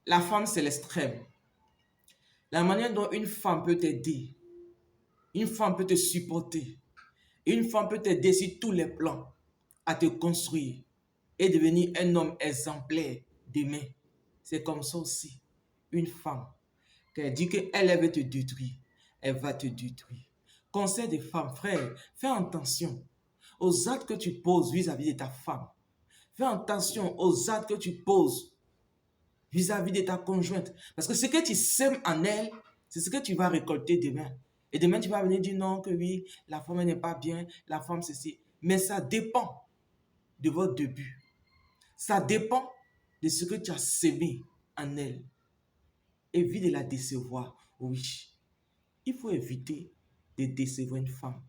La femme, c'est l'extrême. La manière dont une femme peut t'aider, une femme peut te supporter, une femme peut t'aider sur tous les plans à te construire et devenir un homme exemplaire demain. C'est comme ça aussi. Une femme, quand elle dit qu'elle veut te détruire, elle va te détruire. Conseil des femmes, frère, fais attention aux actes que tu poses vis-à-vis de ta femme. Fais attention aux actes que tu poses vis-à-vis de ta conjointe. Parce que ce que tu sèmes en elle, c'est ce que tu vas récolter demain. Et demain, tu vas venir dire non, que oui, la femme n'est pas bien, la femme ceci. Mais ça dépend de votre début. Ça dépend de ce que tu as sémé en elle. Évite de la décevoir. Oui, il faut éviter de décevoir une femme.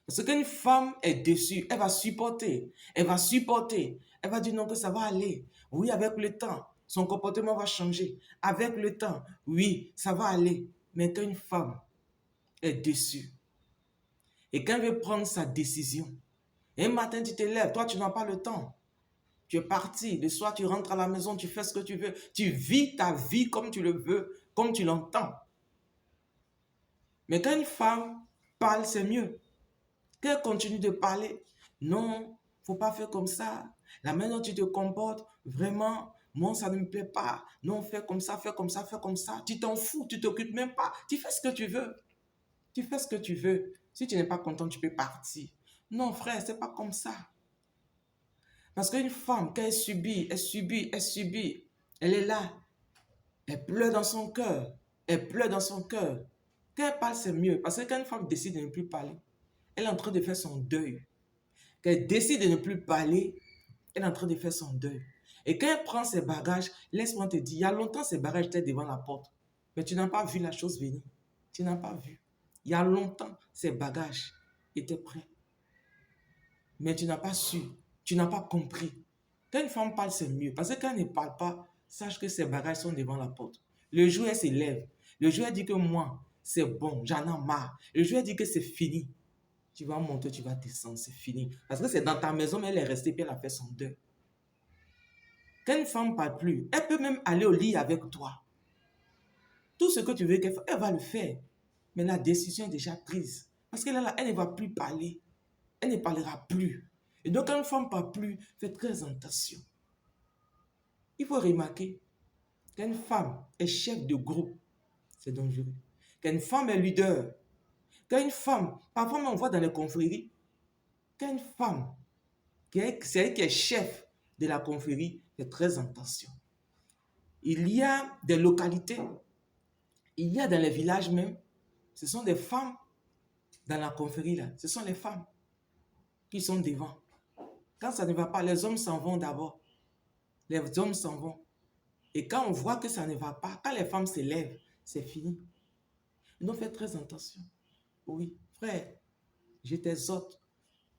Parce qu'une femme est déçue, elle va supporter, elle va supporter, elle va dire non que ça va aller. Oui, avec le temps, son comportement va changer. Avec le temps, oui, ça va aller. Mais quand une femme est déçue et quand elle veut prendre sa décision, un matin tu te lèves, toi tu n'as pas le temps. Tu es parti, le soir tu rentres à la maison, tu fais ce que tu veux. Tu vis ta vie comme tu le veux, comme tu l'entends. Mais quand une femme parle, c'est mieux. Qu'elle continue de parler. Non, faut pas faire comme ça. La manière dont tu te comportes, vraiment, moi, ça ne me plaît pas. Non, fais comme ça, fais comme ça, fais comme ça. Tu t'en fous, tu t'occupes même pas. Tu fais ce que tu veux. Tu fais ce que tu veux. Si tu n'es pas content, tu peux partir. Non, frère, c'est pas comme ça. Parce qu'une femme, quand elle subit, elle subit, elle subit, elle est là. Elle pleure dans son cœur. Elle pleure dans son cœur. Quand elle parle, c'est mieux. Parce que quand une femme décide de ne plus parler, elle est en train de faire son deuil. Quand elle décide de ne plus parler, elle est en train de faire son deuil. Et quand elle prend ses bagages, laisse-moi te dire, il y a longtemps, ses bagages étaient devant la porte. Mais tu n'as pas vu la chose venir. Tu n'as pas vu. Il y a longtemps, ses bagages étaient prêts. Mais tu n'as pas su. Tu n'as pas compris. Quand une femme parle, c'est mieux. Parce que quand elle ne parle pas, sache que ses bagages sont devant la porte. Le jour où elle s'élève, le jour où elle dit que moi, c'est bon, j'en ai marre. Le jour où elle dit que c'est fini. Tu vas monter, tu vas descendre, c'est fini. Parce que c'est dans ta maison, mais elle est restée, puis elle a fait son deuil. Quand une femme ne parle plus, elle peut même aller au lit avec toi. Tout ce que tu veux qu'elle fasse, elle va le faire. Mais la décision est déjà prise. Parce qu'elle est là, elle ne va plus parler. Elle ne parlera plus. Et donc, quand une femme ne parle plus, fais très attention. Il faut remarquer qu'une femme est chef de groupe, c'est dangereux. Quand une femme est leader, quand une femme, parfois on voit dans les confréries, quand une femme, c'est elle qui est chef de la confrérie, fais très attention. Il y a des localités, il y a dans les villages même, ce sont des femmes dans la confrérie là, ce sont les femmes qui sont devant. Quand ça ne va pas, les hommes s'en vont d'abord. Les hommes s'en vont. Et quand on voit que ça ne va pas, quand les femmes se lèvent, c'est fini. Donc faites très attention. Oui, frère, je t'exhorte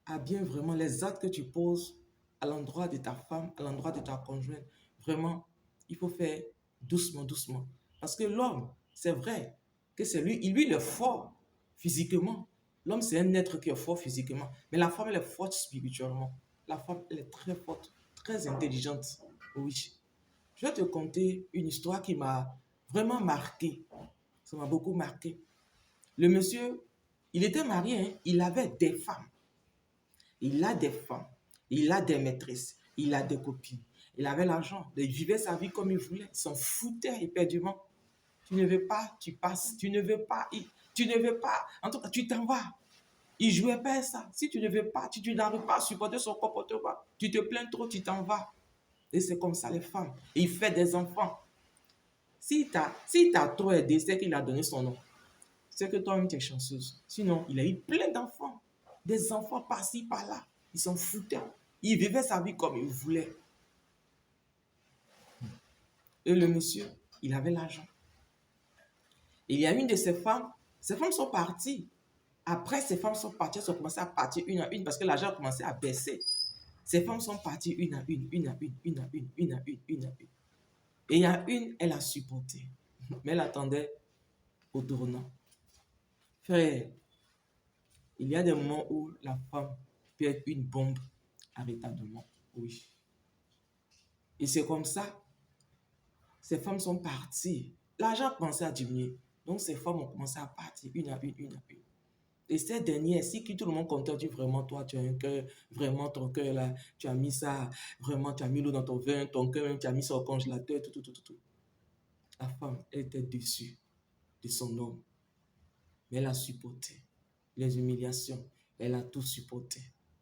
à bien vraiment les actes que tu poses à l'endroit de ta femme, à l'endroit de ta conjointe. Vraiment, il faut faire doucement, doucement. Parce que l'homme, c'est vrai que c'est lui, il est fort physiquement. L'homme, c'est un être qui est fort physiquement. Mais la femme, elle est forte spirituellement. La femme, elle est très forte, très intelligente. Oui. Je vais te conter une histoire qui m'a vraiment marqué. Ça m'a beaucoup marqué. Le monsieur, il était marié, hein, il avait des femmes. Il a des femmes, il a des maîtresses, il a des copines. Il avait l'argent, il vivait sa vie comme il voulait. Il s'en foutait éperdument. Tu ne veux pas, tu passes. Tu ne veux pas, tu ne veux pas. En tout cas, tu t'en vas. Il jouait pas à ça. Si tu ne veux pas, tu n'arrives pas à supporter son comportement, tu te plains trop, tu t'en vas. Et c'est comme ça les femmes. Et il fait des enfants. Si t'as trop aidé, c'est qu'il a donné son nom. C'est que toi-même, tu es chanceuse. Sinon, il a eu plein d'enfants. Des enfants par-ci, par-là. Ils s'en foutaient. Il vivait sa vie comme il voulait. Et le monsieur, il avait l'argent. Il y a une de ses femmes sont parties. Après, ces femmes sont parties, elles ont commencé à partir une à une parce que l'argent a commencé à baisser. Ces femmes sont parties une à une, une à une, une à une, une à une, une à une. Et il y a une, elle a supporté. Mais elle attendait au tournant. Frère, il y a des moments où la femme peut être une bombe à retardement. Oui. Et c'est comme ça. ces femmes sont parties. L'argent a commencé à diminuer. Donc, ces femmes ont commencé à partir, une à une, une à une. Et ces dernières, si tout le monde comptait, dit vraiment, toi, tu as un cœur, vraiment, ton cœur, là, tu as mis ça, vraiment, tu as mis l'eau dans ton vin, ton cœur, même, tu as mis ça au congélateur, tout, tout, tout, tout, tout. La femme, elle était déçue de son homme. Mais elle a supporté les humiliations. Elle a tout supporté.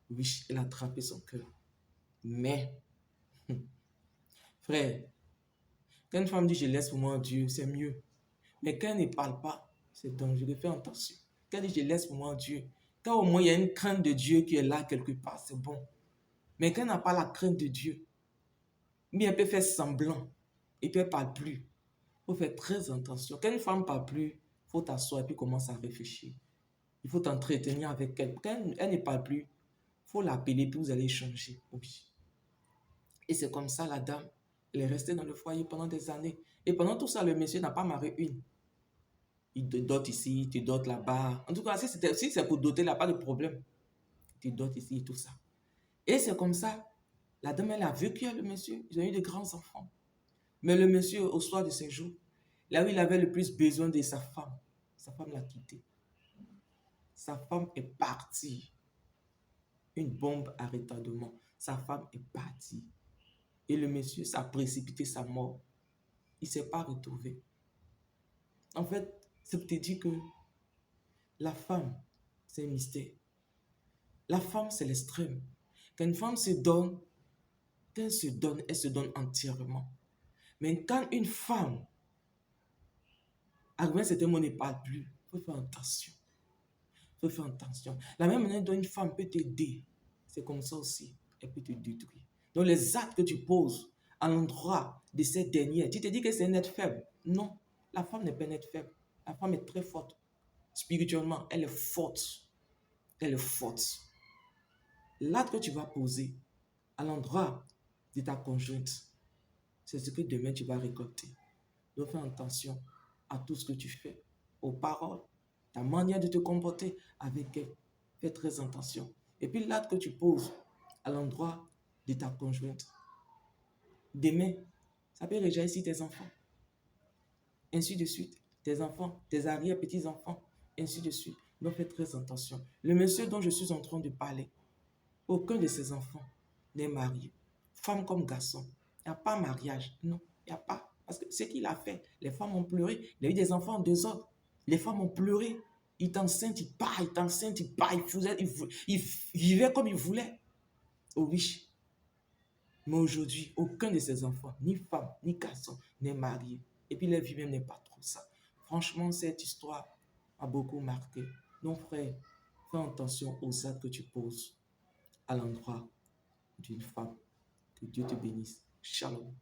Oui, elle a attrapé son cœur. Mais, frère, quand une femme dit je laisse pour moi Dieu, c'est mieux. Mais quand elle ne parle pas, c'est dangereux. Fais attention. Quand elle dit je laisse pour moi Dieu, quand au moins il y a une crainte de Dieu qui est là quelque part, c'est bon. Mais quand elle n'a pas la crainte de Dieu, mais elle peut faire semblant et puis elle ne parle plus. Il faut faire très attention. Quand une femme ne parle plus, il faut t'asseoir et puis commencer à réfléchir. Il faut t'entretenir avec elle. Quand elle ne parle plus, il faut l'appeler puis vous allez échanger. Oui. Et c'est comme ça la dame, elle est restée dans le foyer pendant des années. Et pendant tout ça, le monsieur n'a pas marié une. Il te dote ici, il te dote là-bas. En tout cas, si c'est pour doter, il n'y a pas de problème. Il te dote ici et tout ça. Et c'est comme ça, la dame, elle a vécu le monsieur. Ils ont eu de grands enfants. Mais le monsieur, au soir de ses jours, là où il avait le plus besoin de sa femme l'a quitté. Sa femme est partie. Une bombe à retardement. Sa femme est partie. Et le monsieur, ça a précipité sa mort. Il ne s'est pas retrouvé. En fait, c'est pour te dire que la femme, c'est un mystère. La femme, c'est l'extrême. Quand une femme se donne, quand elle se donne entièrement. Mais quand une femme, à un certain moment, ne parle plus, il faut faire attention. Il faut faire attention. La même manière dont une femme peut t'aider, c'est comme ça aussi, elle peut te détruire. Donc les actes que tu poses à l'endroit de cette dernière, tu te dis que c'est un être faible. Non, la femme n'est pas un être faible. La femme est très forte. Spirituellement, elle est forte. Elle est forte. L'acte que tu vas poser à l'endroit de ta conjointe, c'est ce que demain tu vas récolter. Donc fais attention à tout ce que tu fais, aux paroles, ta manière de te comporter avec elle. Fais très attention. Et puis l'acte que tu poses à l'endroit de ta conjointe, demain, ça peut réjouir tes enfants. Ainsi de suite. Tes enfants, tes arrière-petits-enfants, ainsi de suite. Donc fais très attention. Le monsieur dont je suis en train de parler, aucun de ses enfants n'est marié. Femme comme garçon. Il n'y a pas mariage. Non, il n'y a pas. Parce que ce qu'il a fait, les femmes ont pleuré. Il a eu des enfants en 2 autres. Les femmes ont pleuré. Il est enceinte, il part, il est enceinte, il part, il vivait comme il voulait. Oh oui. Mais aujourd'hui, aucun de ses enfants, ni femme, ni garçon, n'est marié. Et puis la vie même n'est pas trop ça. Franchement, cette histoire a beaucoup marqué. Donc frère, fais attention aux actes que tu poses à l'endroit d'une femme. Que Dieu te bénisse. Shalom.